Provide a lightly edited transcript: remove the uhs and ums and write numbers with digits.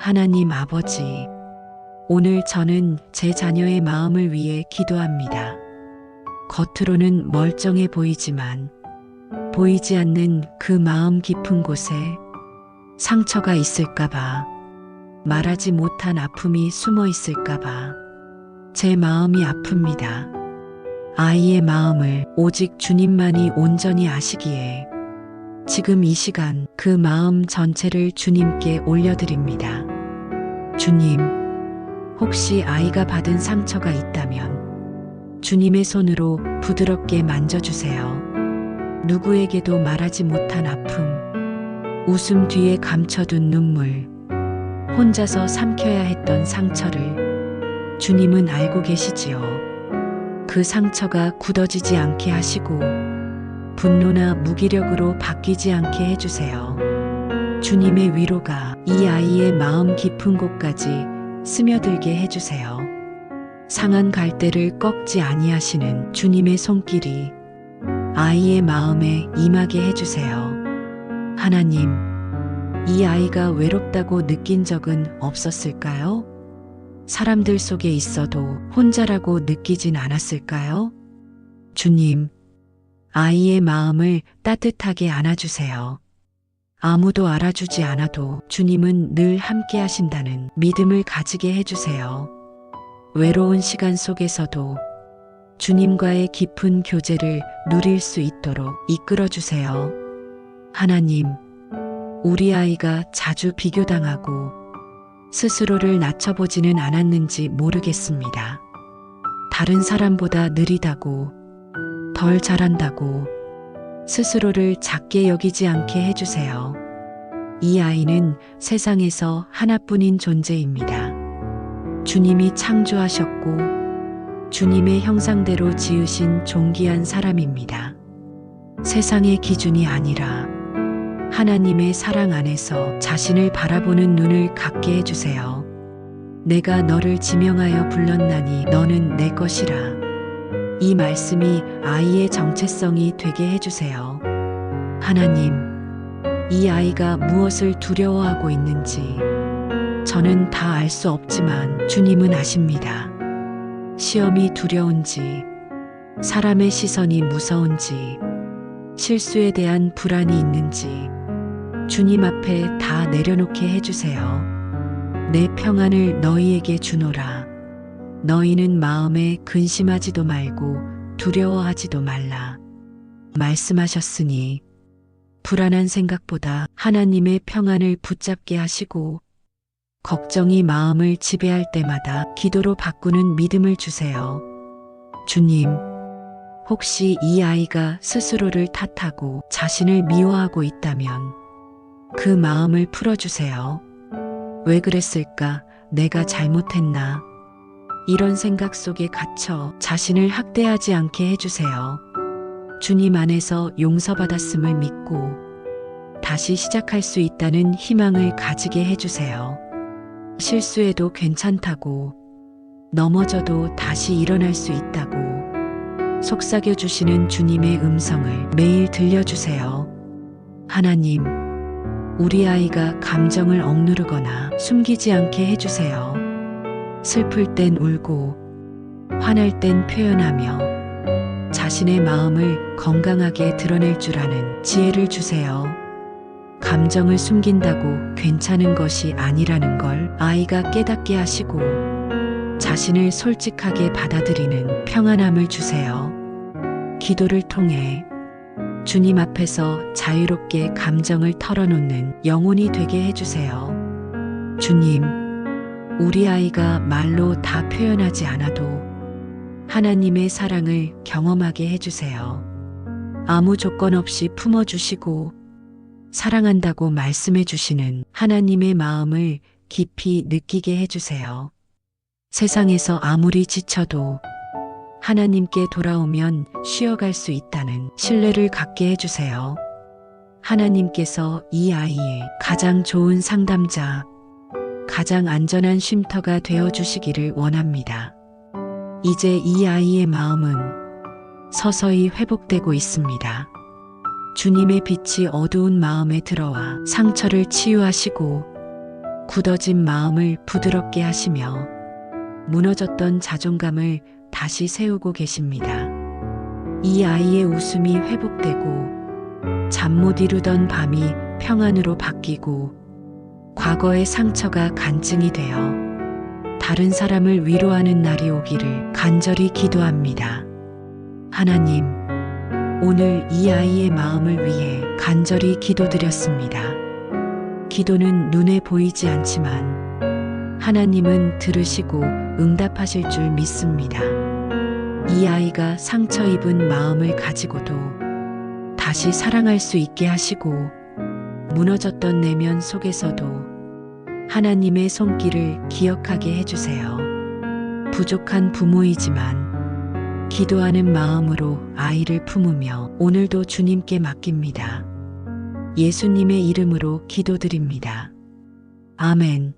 하나님 아버지, 오늘 저는 제 자녀의 마음을 위해 기도합니다. 겉으로는 멀쩡해 보이지만 보이지 않는 그 마음 깊은 곳에 상처가 있을까봐, 말하지 못한 아픔이 숨어 있을까봐 제 마음이 아픕니다. 아이의 마음을 오직 주님만이 온전히 아시기에 지금 이 시간 그 마음 전체를 주님께 올려드립니다. 주님, 혹시 아이가 받은 상처가 있다면 주님의 손으로 부드럽게 만져주세요. 누구에게도 말하지 못한 아픔, 웃음 뒤에 감춰둔 눈물, 혼자서 삼켜야 했던 상처를 주님은 알고 계시지요. 그 상처가 굳어지지 않게 하시고 분노나 무기력으로 바뀌지 않게 해주세요. 주님의 위로가 이 아이의 마음 깊은 곳까지 스며들게 해주세요. 상한 갈대를 꺾지 아니하시는 주님의 손길이 아이의 마음에 임하게 해주세요. 하나님, 이 아이가 외롭다고 느낀 적은 없었을까요? 사람들 속에 있어도 혼자라고 느끼진 않았을까요? 주님, 아이의 마음을 따뜻하게 안아주세요. 아무도 알아주지 않아도 주님은 늘 함께 하신다는 믿음을 가지게 해주세요. 외로운 시간 속에서도 주님과의 깊은 교제를 누릴 수 있도록 이끌어주세요. 하나님, 우리 아이가 자주 비교당하고 스스로를 낮춰보지는 않았는지 모르겠습니다. 다른 사람보다 느리다고, 덜 잘한다고 스스로를 작게 여기지 않게 해주세요. 이 아이는 세상에서 하나뿐인 존재입니다. 주님이 창조하셨고 주님의 형상대로 지으신 존귀한 사람입니다. 세상의 기준이 아니라 하나님의 사랑 안에서 자신을 바라보는 눈을 갖게 해주세요. 내가 너를 지명하여 불렀나니 너는 내 것이라. 이 말씀이 아이의 정체성이 되게 해주세요. 하나님, 이 아이가 무엇을 두려워하고 있는지 저는 다 알 수 없지만 주님은 아십니다. 시험이 두려운지, 사람의 시선이 무서운지, 실수에 대한 불안이 있는지 주님 앞에 다 내려놓게 해주세요. 내 평안을 너희에게 주노라. 너희는 마음에 근심하지도 말고 두려워하지도 말라. 말씀하셨으니 불안한 생각보다 하나님의 평안을 붙잡게 하시고 걱정이 마음을 지배할 때마다 기도로 바꾸는 믿음을 주세요. 주님, 혹시 이 아이가 스스로를 탓하고 자신을 미워하고 있다면 그 마음을 풀어주세요. 왜 그랬을까? 내가 잘못했나? 이런 생각 속에 갇혀 자신을 학대하지 않게 해주세요. 주님 안에서 용서받았음을 믿고 다시 시작할 수 있다는 희망을 가지게 해주세요. 실수해도 괜찮다고, 넘어져도 다시 일어날 수 있다고 속삭여 주시는 주님의 음성을 매일 들려주세요. 하나님, 우리 아이가 감정을 억누르거나 숨기지 않게 해주세요. 슬플 땐 울고, 화날 땐 표현하며 자신의 마음을 건강하게 드러낼 줄 아는 지혜를 주세요. 감정을 숨긴다고 괜찮은 것이 아니라는 걸 아이가 깨닫게 하시고 자신을 솔직하게 받아들이는 평안함을 주세요. 기도를 통해 주님 앞에서 자유롭게 감정을 털어놓는 영혼이 되게 해주세요. 주님, 우리 아이가 말로 다 표현하지 않아도 하나님의 사랑을 경험하게 해주세요. 아무 조건 없이 품어주시고 사랑한다고 말씀해 주시는 하나님의 마음을 깊이 느끼게 해주세요. 세상에서 아무리 지쳐도 하나님께 돌아오면 쉬어갈 수 있다는 신뢰를 갖게 해주세요. 하나님께서 이 아이의 가장 좋은 상담자, 가장 안전한 쉼터가 되어주시기를 원합니다. 이제 이 아이의 마음은 서서히 회복되고 있습니다. 주님의 빛이 어두운 마음에 들어와 상처를 치유하시고 굳어진 마음을 부드럽게 하시며 무너졌던 자존감을 다시 세우고 계십니다. 이 아이의 웃음이 회복되고 잠 못 이루던 밤이 평안으로 바뀌고 과거의 상처가 간증이 되어 다른 사람을 위로하는 날이 오기를 간절히 기도합니다. 하나님, 오늘 이 아이의 마음을 위해 간절히 기도드렸습니다. 기도는 눈에 보이지 않지만 하나님은 들으시고 응답하실 줄 믿습니다. 이 아이가 상처 입은 마음을 가지고도 다시 사랑할 수 있게 하시고 무너졌던 내면 속에서도 하나님의 손길을 기억하게 해주세요. 부족한 부모이지만 기도하는 마음으로 아이를 품으며 오늘도 주님께 맡깁니다. 예수님의 이름으로 기도드립니다. 아멘.